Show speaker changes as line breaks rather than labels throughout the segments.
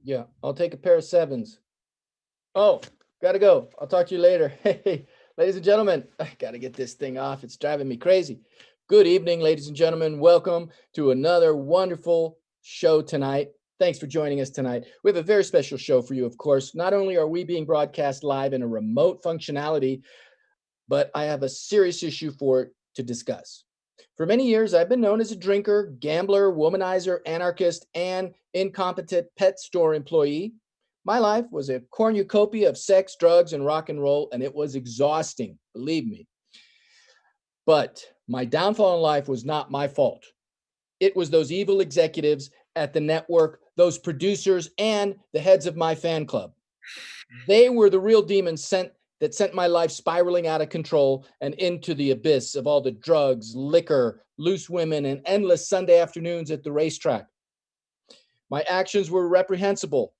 Yeah, I'll take a pair of sevens. Oh, gotta go. I'll talk to you later. Hey, ladies and gentlemen, I gotta get this thing off. It's driving me crazy. Good evening, ladies and gentlemen. Welcome to another wonderful show tonight. Thanks for joining us tonight. We have a very special show for you, of course. Not only are we being broadcast live in a remote functionality, but I have a serious issue to discuss. For many years, I've been known as a drinker, gambler, womanizer, anarchist, and incompetent pet store employee. My life was a cornucopia of sex, drugs, and rock and roll, and it was exhausting, believe me. But my downfall in life was not my fault. It was those evil executives at the network, those producers, and the heads of my fan club. They were the real demons that sent my life spiraling out of control and into the abyss of all the drugs, liquor, loose women, and endless Sunday afternoons at the racetrack. My actions were reprehensible,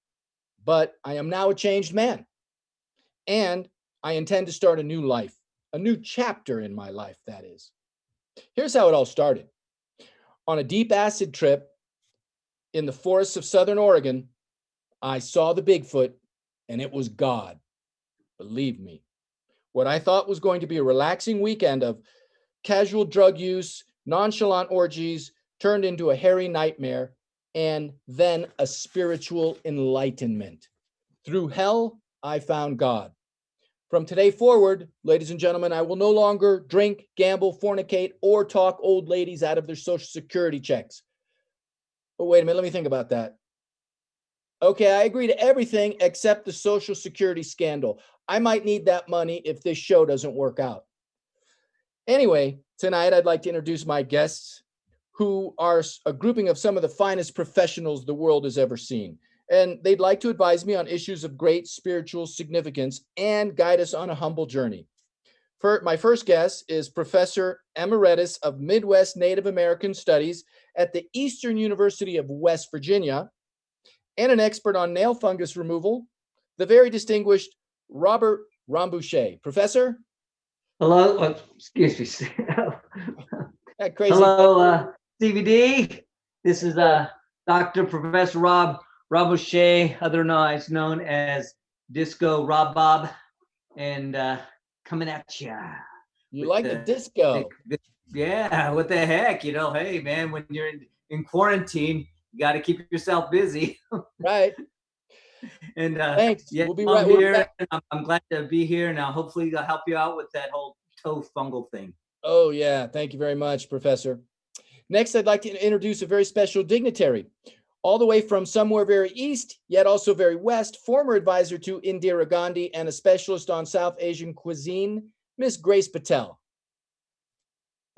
but I am now a changed man. And I intend to start a new life, a new chapter in my life, that is. Here's how it all started. On a deep acid trip in the forests of Southern Oregon, I saw the Bigfoot, and it was God. Believe me. What I thought was going to be a relaxing weekend of casual drug use, nonchalant orgies, turned into a hairy nightmare, and then a spiritual enlightenment. Through hell, I found God. From today forward, ladies and gentlemen, I will no longer drink, gamble, fornicate, or talk old ladies out of their Social Security checks. But wait a minute, let me think about that. Okay, I agree to everything except the Social Security scandal. I might need that money if this show doesn't work out. Anyway, tonight I'd like to introduce my guests, who are a grouping of some of the finest professionals the world has ever seen. And they'd like to advise me on issues of great spiritual significance and guide us on a humble journey. My first guest is Professor Emeritus of Midwest Native American Studies at the Eastern University of West Virginia, and an expert on nail fungus removal, the very distinguished Ron Boucher. Professor?
Hello, excuse me.
That crazy.
Hello, Stevie D. This is Dr. Professor Rob Boucher, otherwise known as Disco Rob Bob, and coming at you.
You like the disco?
Yeah, what the heck? Hey, man, when you're in quarantine, you got to keep yourself busy.
Right.
And
thanks.
Yeah,
we'll be
I'm
right
here. I'm glad to be here. Now, hopefully, I'll help you out with that whole toe fungal thing.
Oh, yeah. Thank you very much, Professor. Next, I'd like to introduce a very special dignitary, all the way from somewhere very east, yet also very west, former advisor to Indira Gandhi and a specialist on South Asian cuisine, Miss Grace Patel.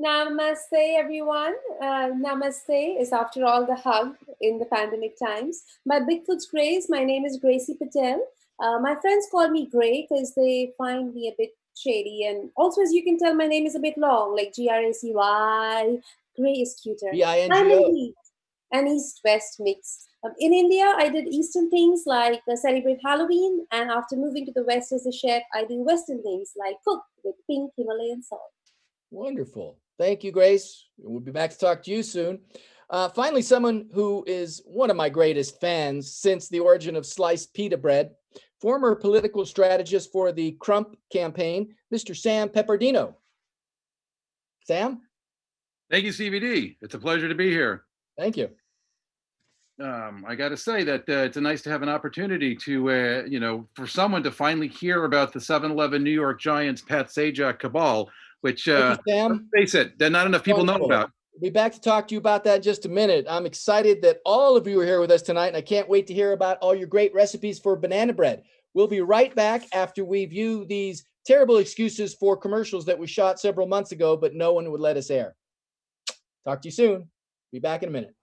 Namaste, everyone. Namaste is, after all, the hug in the pandemic times. By Bigfoot's grace, my name is Gracie Patel. My friends call me Gray because they find me a bit shady. And also, as you can tell, my name is a bit long, like Gracy. Gray is cuter. I'm indeed an East-West mix. In India, I did Eastern things like celebrate Halloween. And after moving to the West as a chef, I do Western things like cook with pink Himalayan salt.
Wonderful. Thank you, Grace. We'll be back to talk to you soon. Finally, someone who is one of my greatest fans since the origin of sliced pita bread, former political strategist for the Trump campaign, Mr. Sam Pepperdino. Sam?
Thank you, Stevie D. It's a pleasure to be here.
Thank you.
I got to say that it's nice to have an opportunity to, for someone to finally hear about the 7-Eleven New York Giants Pat Sajak cabal, which, let's face it, that not enough people know about.
We'll be back to talk to you about that in just a minute. I'm excited that all of you are here with us tonight, and I can't wait to hear about all your great recipes for banana bread. We'll be right back after we view these terrible excuses for commercials that we shot several months ago, but no one would let us air. Talk to you soon. Be back in a minute.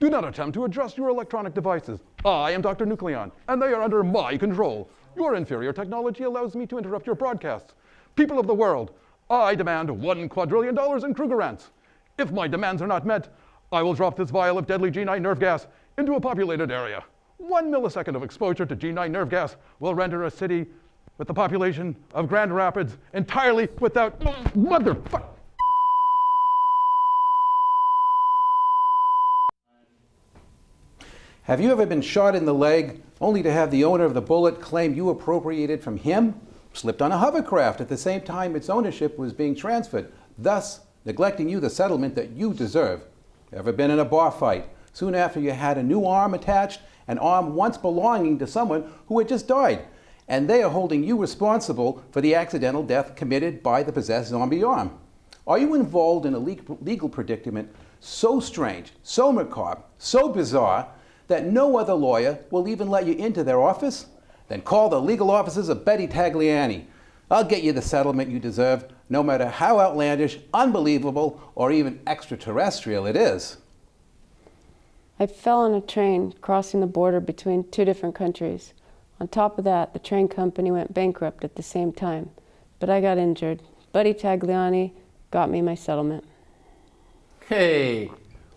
Do not attempt to adjust your electronic devices. I am Dr. Nucleon, and they are under my control. Your inferior technology allows me to interrupt your broadcasts. People of the world, I demand $1 quadrillion in Krugerrants. If my demands are not met, I will drop this vial of deadly G9 nerve gas into a populated area. 1 millisecond of exposure to G9 nerve gas will render a city with the population of Grand Rapids entirely without motherfucker.
Have you ever been shot in the leg only to have the owner of the bullet claim you appropriated from him? Slipped on a hovercraft at the same time its ownership was being transferred, thus neglecting you the settlement that you deserve. Ever been in a bar fight soon after you had a new arm attached, an arm once belonging to someone who had just died, and they are holding you responsible for the accidental death committed by the possessed zombie arm? Are you involved in a legal predicament so strange, so macabre, so bizarre, that no other lawyer will even let you into their office? Then call the legal offices of Betty Tagliani. I'll get you the settlement you deserve, no matter how outlandish, unbelievable, or even extraterrestrial it is.
I fell on a train crossing the border between two different countries. On top of that, the train company went bankrupt at the same time, but I got injured. Buddy Tagliani got me my settlement.
Hey,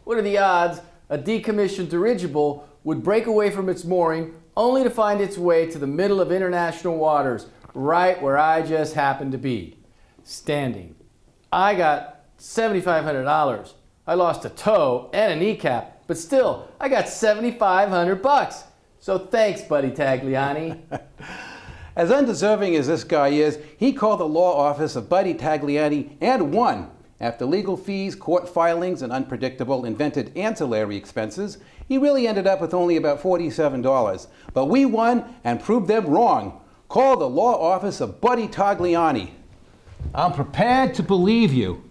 what are the odds a decommissioned dirigible would break away from its mooring only to find its way to the middle of international waters, right where I just happened to be, standing? I got $7,500. I lost a toe and a kneecap, but still, I got $7,500. So thanks, Buddy Tagliani.
As undeserving as this guy is, he called the law office of Buddy Tagliani and won. After legal fees, court filings, and unpredictable invented ancillary expenses, he really ended up with only about $47. But we won and proved them wrong. Call the law office of Buddy Tagliani. I'm prepared to believe you.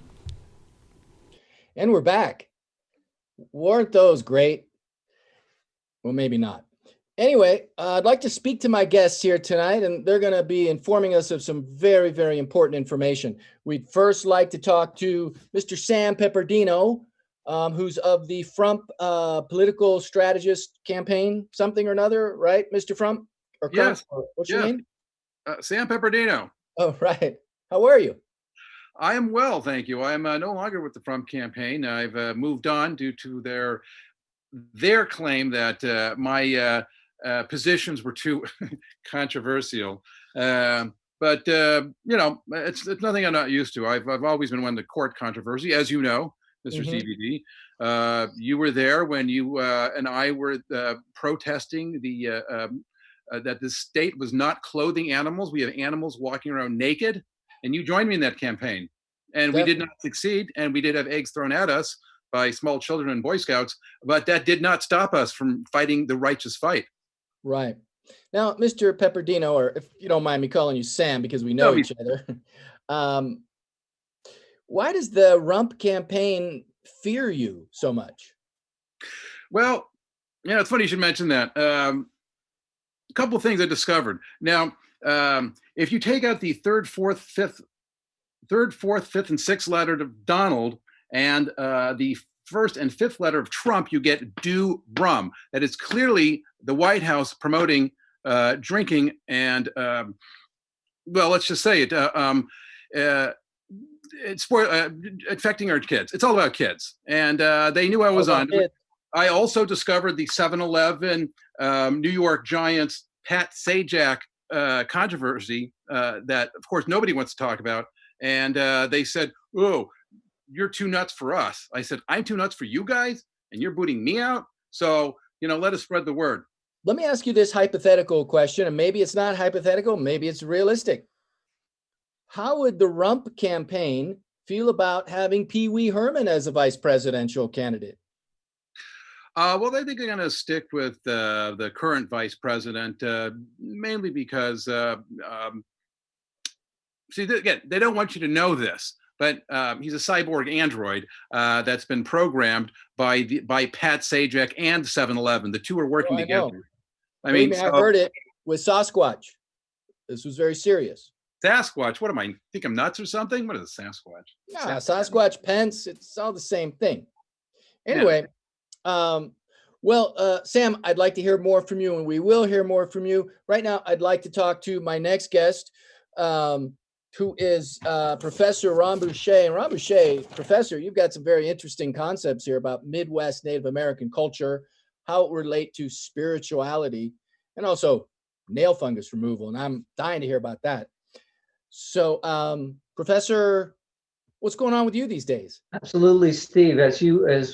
And we're back. Weren't those great? Well, maybe not. Anyway, I'd like to speak to my guests here tonight, and they're going to be informing us of some very, very important information. We'd first like to talk to Mr. Sam Pepperdino, who's of the Frump political strategist campaign, something or another, right, Mr. Frump? Or
Yes.
What's your name?
Sam Pepperdino.
Oh, right. How are you?
I am well, thank you. I am no longer with the Frump campaign. I've moved on due to their claim that my positions were too controversial. But you know, it's nothing I'm not used to. I've always been one to court controversy, as you know, Mr. Stevie D. You were there when you and I were protesting that the state was not clothing animals. We have animals walking around naked, and you joined me in that campaign. And we did not succeed, and we did have eggs thrown at us by small children and Boy Scouts, but that did not stop us from fighting the righteous fight.
Right. Now, Mr. Pepperdino, or if you don't mind me calling you Sam because we know each other, why does the Rump campaign fear you so much?
Well, yeah, it's funny you should mention that. A couple of things I discovered. Now, if you take out the third, fourth, fifth, and sixth letter of Donald and the first and fifth letter of Trump, you get do Brum. That is clearly the White House promoting drinking and, well, let's just say it, it's affecting our kids. It's all about kids. And they knew I was on. I also discovered the 7-Eleven New York Giants Pat Sajak controversy that, of course, nobody wants to talk about. And they said, oh, you're too nuts for us. I said, I'm too nuts for you guys, and you're booting me out. So, you know, let us spread the word.
Let me ask you this hypothetical question, and maybe it's not hypothetical, maybe it's realistic. How would the Rump campaign feel about having Pee Wee Herman as a vice presidential candidate?
Well, I think they're going to stick with the current vice president, mainly because, see, again, they don't want you to know this, but he's a cyborg android that's been programmed by Pat Sajak and 7-Eleven. The two are working together. I mean,
I heard it with Sasquatch. This was very serious.
Sasquatch? What am I? Think I'm nuts or something? What is a Sasquatch?
Yeah, Sasquatch, Pence, it's all the same thing. Anyway, well, Sam, I'd like to hear more from you, and we will hear more from you. Right now, I'd like to talk to my next guest, who is Professor Ron Boucher. And Ron Boucher, Professor, you've got some very interesting concepts here about Midwest Native American culture, how it relates to spirituality, and also nail fungus removal. And I'm dying to hear about that. So, Professor, what's going on with you these days?
Absolutely, Steve. As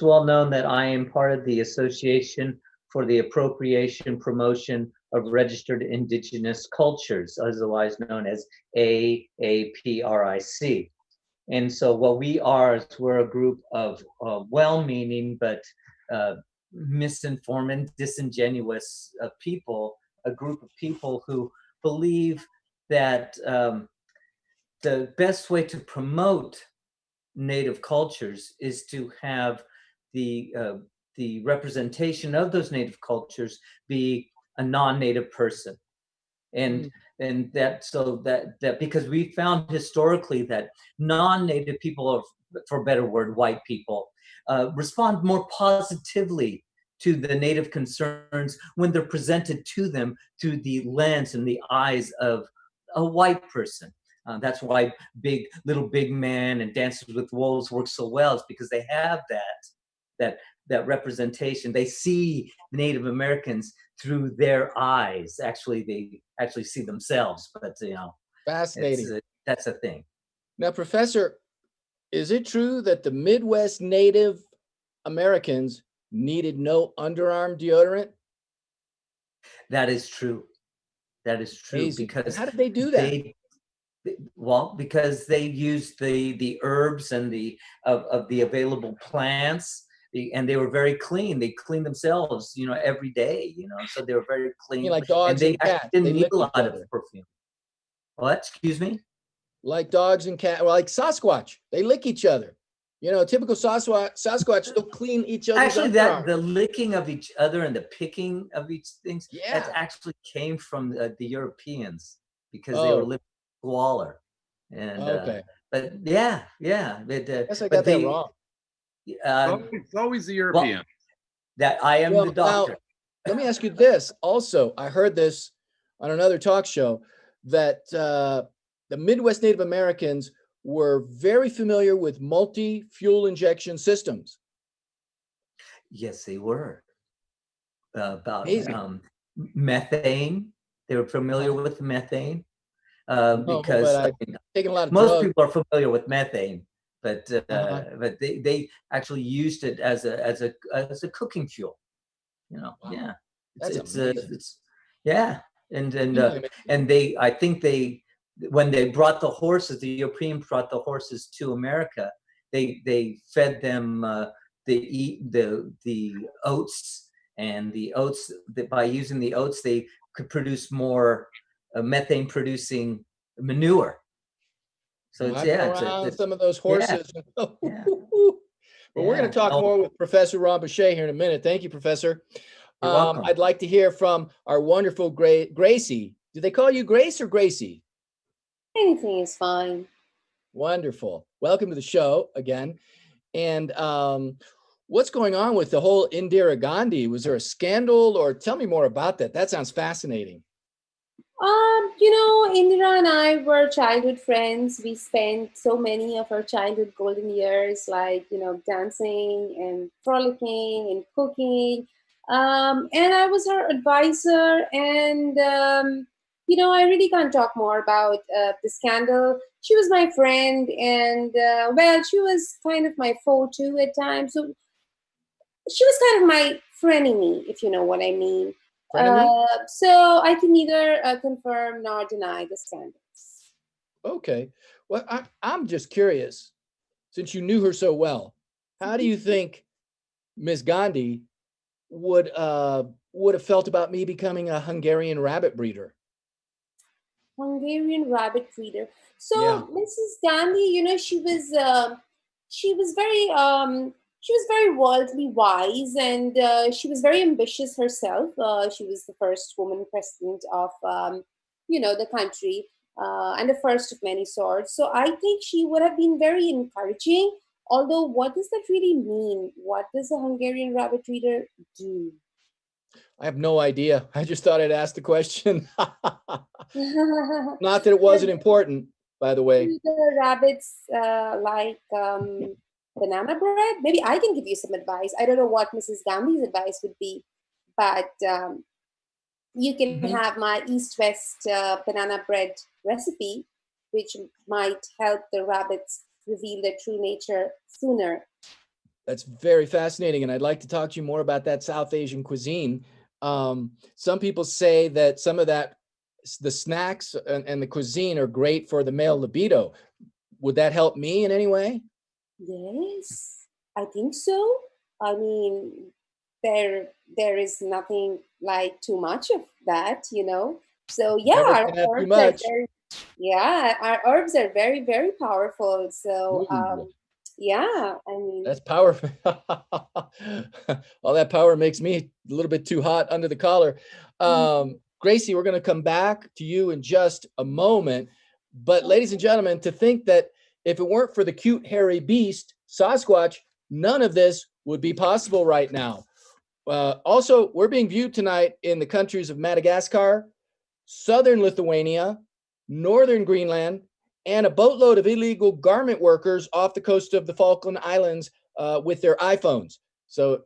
well known that I am part of the Association for the appropriation, promotion of registered indigenous cultures, otherwise known as AAPRIC. And so what we are is we're a group of well-meaning but misinformed and disingenuous people, a group of people who believe that the best way to promote Native cultures is to have the representation of those Native cultures be a non-Native person. And that because we found historically that non-Native people, or for a better word, white people, respond more positively to the Native concerns when they're presented to them through the lens and the eyes of a white person. That's why Little Big Man and Dances with Wolves work so well. It's because they have that representation. They see Native Americans through their eyes. Actually, they actually see themselves. But
fascinating.
That's a thing.
Now, Professor, is it true that the Midwest Native Americans needed no underarm deodorant?
That is true. That is true.
Amazing.
Because
how did they do that?
Well, because they used the herbs and the available plants, and they were very clean. They cleaned themselves, every day, so they were very clean.
Like dogs and cats.
Didn't need a lot of perfume. What? Excuse me?
Like dogs and cats, like Sasquatch. They lick each other. Typical Sasquatch, they'll clean each other's
Actually,
underarm.
the licking of each other and the picking of each things,
yeah,
that actually came from the Europeans, because they were living squalor. And
okay.
But yeah.
I guess I got that wrong.
It's always the European.
Well, that I am the doctor.
Now, let me ask you this. Also, I heard this on another talk show that the Midwest Native Americans were very familiar with multi-fuel injection systems.
Yes, they were. About methane. They were familiar with methane. Because
taking a lot of
most
drugs.
people are familiar with methane, but they actually used it as a cooking fuel.
Wow.
Yeah,
That's
yeah, and I think when they brought the horses, the Europeans brought the horses to America, they fed them the oats, and the oats, by using the oats they could produce more methane producing manure. So
it's some of those horses.
Yeah.
Well, we're going to talk more with Professor Ron Boucher here in a minute. Thank you, Professor.
You're welcome.
I'd like to hear from our wonderful Gracie. Do they call you Grace or Gracie?
Anything is fine.
Wonderful. Welcome to the show again. And what's going on with the whole Indira Gandhi? Was there a scandal, or tell me more about that? That sounds fascinating.
Indira and I were childhood friends. We spent so many of our childhood golden years, dancing and frolicking and cooking. And I was her advisor. And, I really can't talk more about the scandal. She was my friend. And, she was kind of my foe too at times. So she was kind of my frenemy, if you know what I mean. So I can neither confirm nor deny the scandals.
Okay. Well, I'm just curious, since you knew her so well, how do you think Miss Gandhi would have felt about me becoming a Hungarian rabbit breeder?
Hungarian rabbit breeder. So Mrs. Gandhi, she was very worldly wise, and she was very ambitious herself. She was the first woman president of, the country, and the first of many sorts. So I think she would have been very encouraging. Although, what does that really mean? What does a Hungarian rabbit breeder do?
I have no idea. I just thought I'd ask the question. Not that it wasn't important, by the way.
The rabbits like banana bread? Maybe I can give you some advice. I don't know what Mrs. Gandhi's advice would be, but you can have my East-West banana bread recipe, which might help the rabbits reveal their true nature sooner.
That's very fascinating, and I'd like to talk to you more about that South Asian cuisine. Some people say that some of that, the snacks and the cuisine are great for the male libido. Would that help me in any way?
Yes, I think so. I mean, there is nothing like too much of that, you know. So yeah,
Never
our
can have too
herbs are
much.
very, yeah, our herbs are very, very powerful. So
Ooh,
yeah, I mean,
that's powerful. All that power makes me a little bit too hot under the collar.
mhm.
Gracie, we're going to come back to you in just a moment. But ladies and gentlemen, to think that if it weren't for the cute, hairy beast, Sasquatch, none of this would be possible right now. Also, we're being viewed tonight in the countries of Madagascar, southern Lithuania, northern Greenland, and a boatload of illegal garment workers off the coast of the Falkland Islands with their iPhones. So a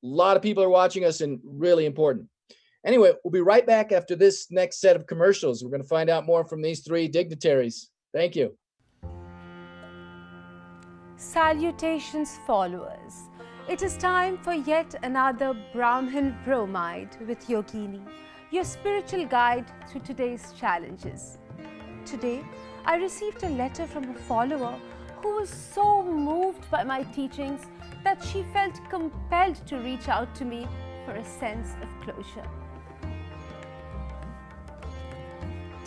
lot of people are watching us, and really important. Anyway, we'll be right back after this next set of commercials. We're going to find out more from these three dignitaries. Thank you.
Salutations, followers. It is time for yet another Brahmin Bromide with Yogini, your spiritual guide through today's challenges. Today, I received a letter from a follower who was so moved by my teachings that she felt compelled to reach out to me for a sense of closure.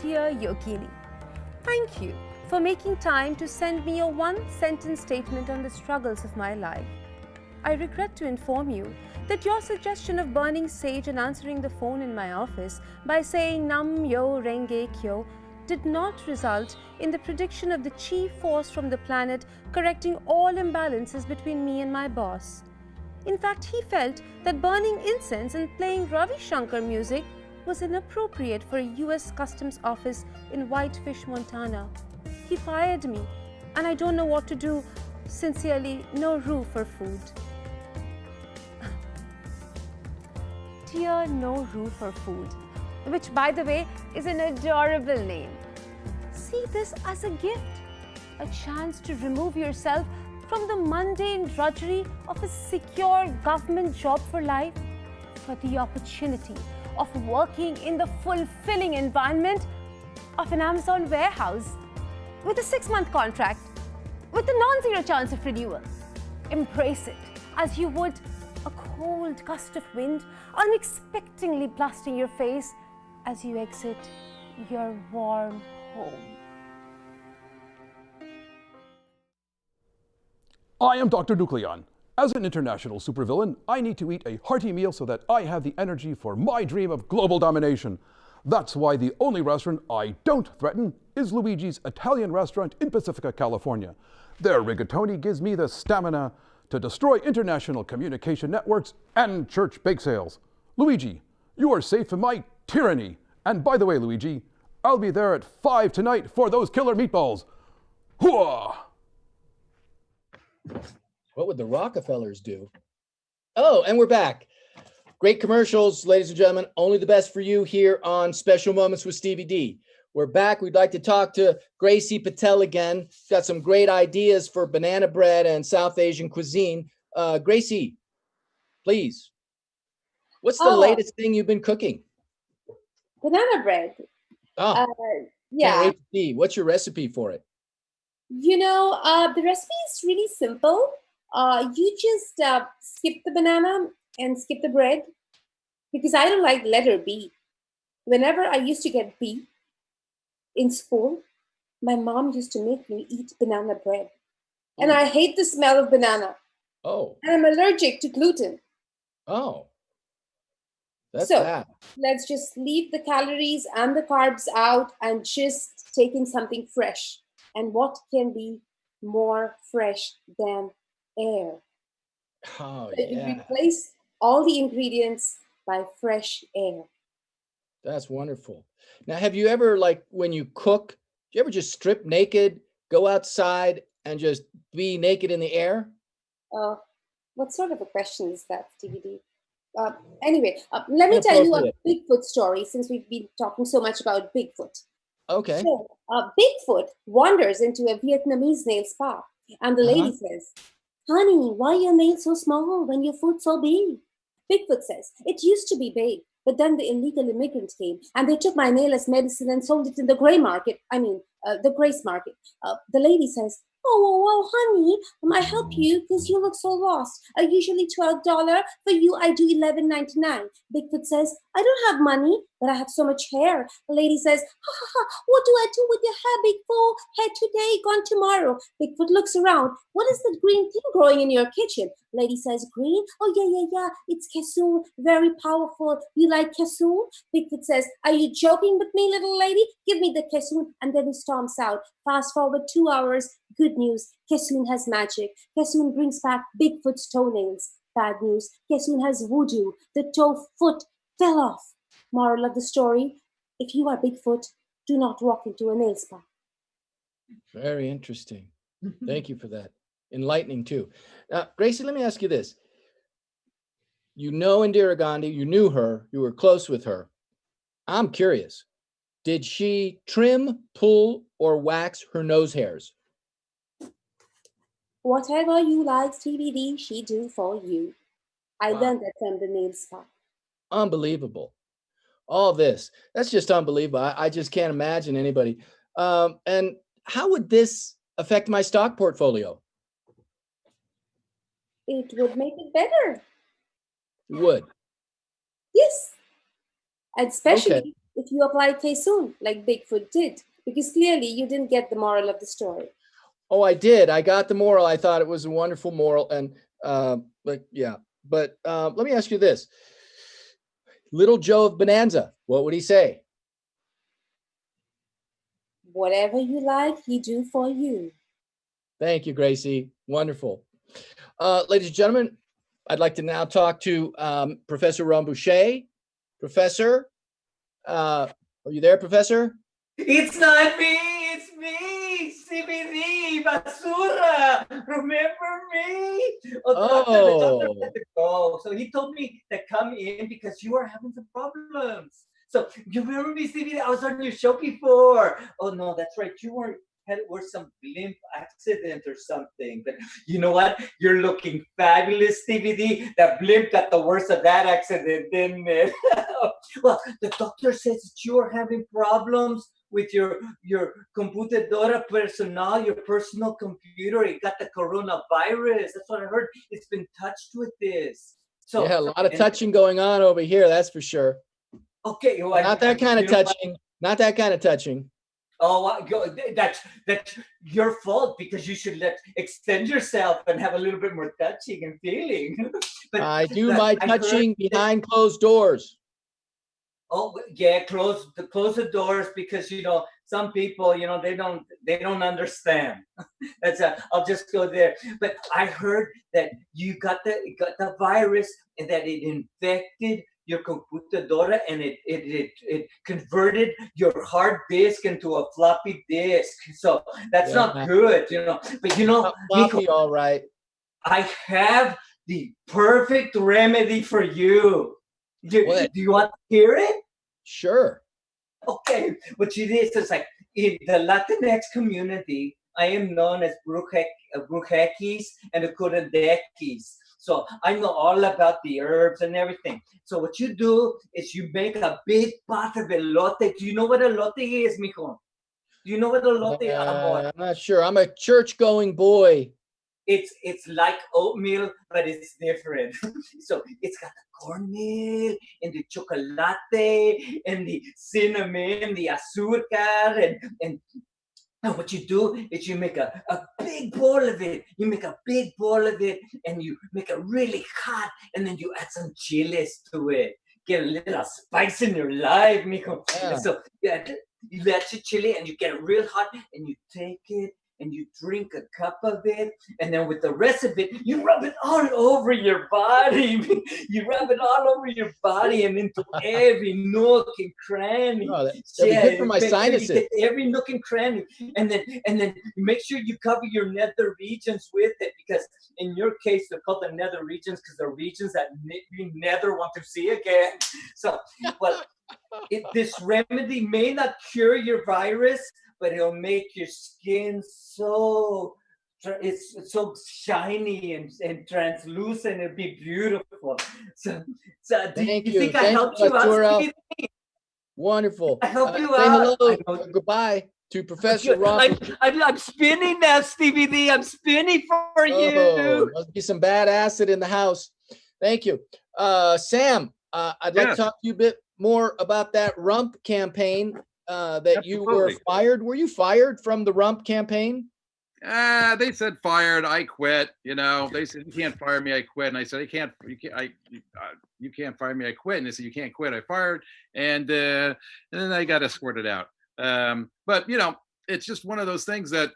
Dear Yogini, thank you for making time to send me a one-sentence statement on the struggles of my life. I regret to inform you that your suggestion of burning sage and answering the phone in my office by saying Nam Yo Renge Kyo did not result in the prediction of the chief force from the planet correcting all imbalances between me and my boss. In fact, he felt that burning incense and playing Ravi Shankar music was inappropriate for a US Customs office in Whitefish, Montana. He fired me, and I don't know what to do. Sincerely, no room for food. Dear No Room for Food, which by the way is an adorable name. See this as a gift, a chance to remove yourself from the mundane drudgery of a secure government job for life, for the opportunity of working in the fulfilling environment of an Amazon warehouse with a 6-month contract with a non-zero chance of renewal. Embrace it as you would a cold gust of wind unexpectedly blasting your face as you exit your warm home.
I am Dr. Nucleon. As an international supervillain, I need to eat a hearty meal so that I have the energy for my dream of global domination. That's why the only restaurant I don't threaten is Luigi's Italian restaurant in Pacifica, California. Their rigatoni gives me the stamina to destroy international communication networks and church bake sales. Luigi, you are safe from my tyranny. And by the way, Luigi, I'll be there at 5 tonight for those killer meatballs. Hooah!
What would the Rockefellers do? Oh, and we're back. Great commercials, ladies and gentlemen. Only the best for you here on Special Moments with Stevie D. We're back. We'd like to talk to Gracie Patel again. Got some great ideas for banana bread and South Asian cuisine. Gracie, please. What's the latest thing you've been cooking?
Banana bread.
Oh,
yeah.
Can't wait to see. What's your recipe for it?
You know, the recipe is really simple. You just skip the banana and skip the bread because I don't like letter B. Whenever I used to get B in school, my mom used to make me eat banana bread. Ooh. And I hate the smell of banana.
Oh.
And I'm allergic to gluten.
Oh. That's
so
bad.
Let's just leave the calories and the carbs out and just take in something fresh. And what can be more fresh than air?
Oh,
so
yeah.
You replace all the ingredients by fresh air.
That's wonderful. Now, have you ever, like, when you cook, do you ever just strip naked, go outside, and just be naked in the air?
What sort of a question is that, Stevie D? Anyway, let me tell you a Bigfoot story since we've been talking so much about Bigfoot.
Okay.
So, Bigfoot wanders into a Vietnamese nail spa, and the lady says, Honey, why are your nails so small when your foot's so big? Bigfoot says, it used to be big, but then the illegal immigrants came and they took my nail as medicine and sold it in the gray market. The grace market. The lady says, oh, honey, I help you because you look so lost. Usually $12. For you, I do $11.99. Bigfoot says, I don't have money, but I have so much hair. The lady says, ha ha ha, what do I do with your hair, Bigfoot? Hair today, gone tomorrow. Bigfoot looks around. What is that green thing growing in your kitchen? Lady says, green? Oh, yeah. It's Kessoon. Very powerful. You like Kessoon? Bigfoot says, are you joking with me, little lady? Give me the Kessoon. And then he storms out. Fast forward 2 hours. Good news. Kessoon has magic. Kessoon brings back Bigfoot's toenails. Bad news. Kessoon has voodoo. The toe foot fell off. Moral of the story, if you are Bigfoot, do not walk into a nail spa.
Very interesting. Thank you for that. Enlightening too. Now, Gracie, let me ask you this. You know Indira Gandhi, you knew her, you were close with her. I'm curious, did she trim, pull, or wax her nose hairs?
Whatever you like, Stevie D, she do for you. I learned that from the nail spa.
Unbelievable. All this, that's just unbelievable. I just can't imagine anybody. And how would this affect my stock portfolio?
It would make it better.
It would.
Yes. And especially
Okay.
if you apply Kessoon like Bigfoot did, because clearly you didn't get the moral of the story.
Oh, I did. I got the moral. I thought it was a wonderful moral. And yeah. But let me ask you this. Little Joe of Bonanza, what would he say?
Whatever you like, he do for you.
Thank you, Gracie. Wonderful. Ladies and gentlemen, I'd like to now talk to Professor Ron Boucher. Professor, are you there, Professor?
It's not me, it's me, CBD, Basura. Remember me? The doctor had to go. So he told me to come in because you are having some problems. So you remember me, CBD? I was on your show before. Oh no, that's right. You were some blimp accident or something. But you know what? You're looking fabulous, CBD. That blimp got the worst of that accident, didn't it? Well, the doctor says that you are having problems with your computadora personal, your personal computer. It got the coronavirus. That's what I heard. It's been touched with this. So
yeah, a lot of touching going on over here, that's for sure.
Okay, well,
not that kind of touching. Not that kind of touching.
Oh, that's your fault because you should extend yourself and have a little bit more touching and feeling.
But I do my touching behind closed doors.
Oh yeah, close the doors because some people they don't understand. I'll just go there. But I heard that you got the virus and that it infected your computadora and it converted your hard disk into a floppy disk. So that's not good, But
floppy, all right.
I have the perfect remedy for you. Do you want to hear it?
Sure.
Okay, what you did is like in the Latinx community, I am known as Brujekis and the Curandekis. So I know all about the herbs and everything. So what you do is you make a big pot of elote. Do you know what elote is, mijo? Do you know what elote is?
I'm not sure. I'm a church-going boy.
It's like oatmeal, but it's different. So it's got the cornmeal and the chocolate and the cinnamon, the azúcar, and what you do is you make a big bowl of it. You make a big bowl of it and you make it really hot and then you add some chiles to it. Get a little spice in your life, mijo.
Yeah.
So you add your chili and you get it real hot and you take it and you drink a cup of it, and then with the rest of it, you rub it all over your body. You rub it all over your body and into every nook and cranny.
Oh, that'd be good for my sinuses.
Sure every nook and cranny, and then make sure you cover your nether regions with it, because in your case, they're called the nether regions because they're regions that we never want to see again. So, well, this remedy may not cure your virus, but it'll make your skin so it's so shiny and translucent. It'd be beautiful. So do you think I helped you out, Stevie?
Wonderful.
I help you
say
out.
Hello, goodbye to Professor Ron.
I'm spinning now, Stevie D. I'm spinning for you.
Must be some bad acid in the house. Thank you. Sam, I'd like to talk to you a bit more about that rump campaign that you were fired. Were you fired from the rump campaign?
They said fired. I quit. You know, they said you can't fire me. I quit. And I said you can't fire me. I quit. And they said you can't quit. I fired. And then I got escorted out. But you know, it's just one of those things that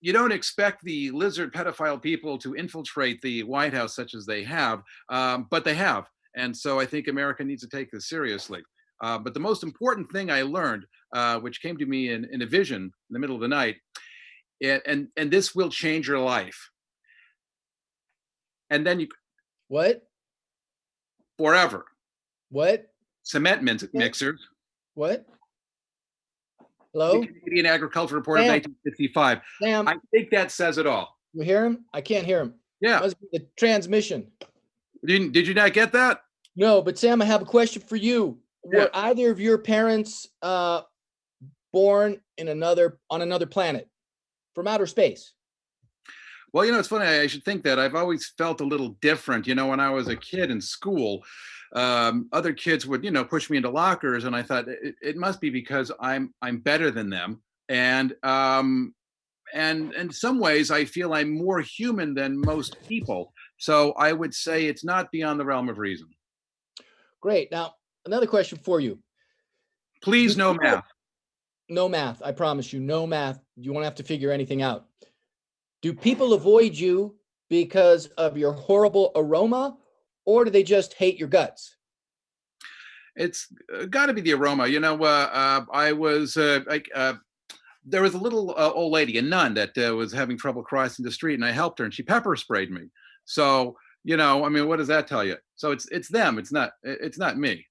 you don't expect the lizard pedophile people to infiltrate the White House such as they have, but they have. And so I think America needs to take this seriously. But the most important thing I learned, which came to me in a vision in the middle of the night, and this will change your life. And then you
what?
Forever.
What?
Cement mixers.
What? Hello?
The Canadian Agriculture Report of 1955.
Sam,
I think that says it all.
You hear him? I can't hear him.
Yeah.
Must be the transmission.
Did you not get that?
No, but Sam, I have a question for you.
Yeah.
Were either of your parents born on another planet from outer space?
Well, you know, it's funny. I should think that. I've always felt a little different. You know, when I was a kid in school, other kids would, you know, push me into lockers, and I thought it must be because I'm better than them, and in some ways I feel I'm more human than most people. So I would say it's not beyond the realm of reason.
Great. Now, another question for you.
Please, no math.
No math. I promise you, no math. You won't have to figure anything out. Do people avoid you because of your horrible aroma, or do they just hate your guts?
It's got to be the aroma. You know, I was there was a little old lady, a nun, that was having trouble crossing the street, and I helped her, and she pepper sprayed me. So, you know, I mean, what does that tell you? So it's them. It's not me.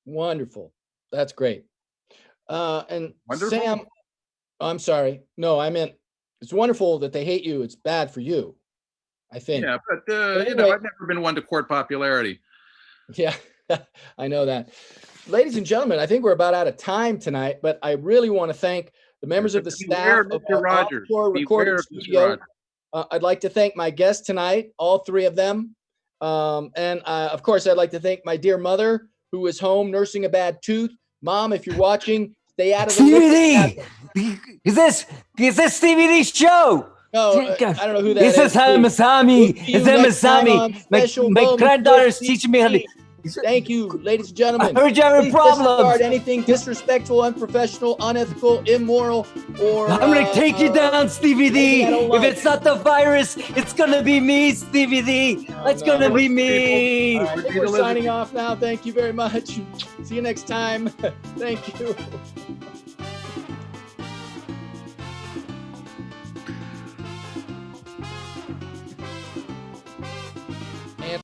Wonderful. That's great. And
Wonderful.
Sam, I'm sorry. No, I meant it's wonderful that they hate you. It's bad for you, I think.
Yeah, but
anyway,
you know, I've never been one to court popularity.
Yeah, I know that. Ladies and gentlemen, I think we're about out of time tonight, but I really want to thank the members of the staff of the Offshore Recording Studio. I'd like to thank my guests tonight, all three of them. And of course, I'd like to thank my dear mother, who is home nursing a bad tooth. Mom, if you're watching, stay out of the
Stevie D! Is this Stevie D's show?
No, I don't know who that
is. This is Masami. It's Masami. My granddaughter's teaching me how to.
Thank you, ladies and gentlemen.
I heard you having problems.
Disregard anything disrespectful, unprofessional, unethical, immoral, or
I'm gonna take you down, Stevie D. If it's not the virus, it's gonna be me, Stevie D. It's gonna be me.
I think we're signing off now. Thank you very much. See you next time. Thank you. And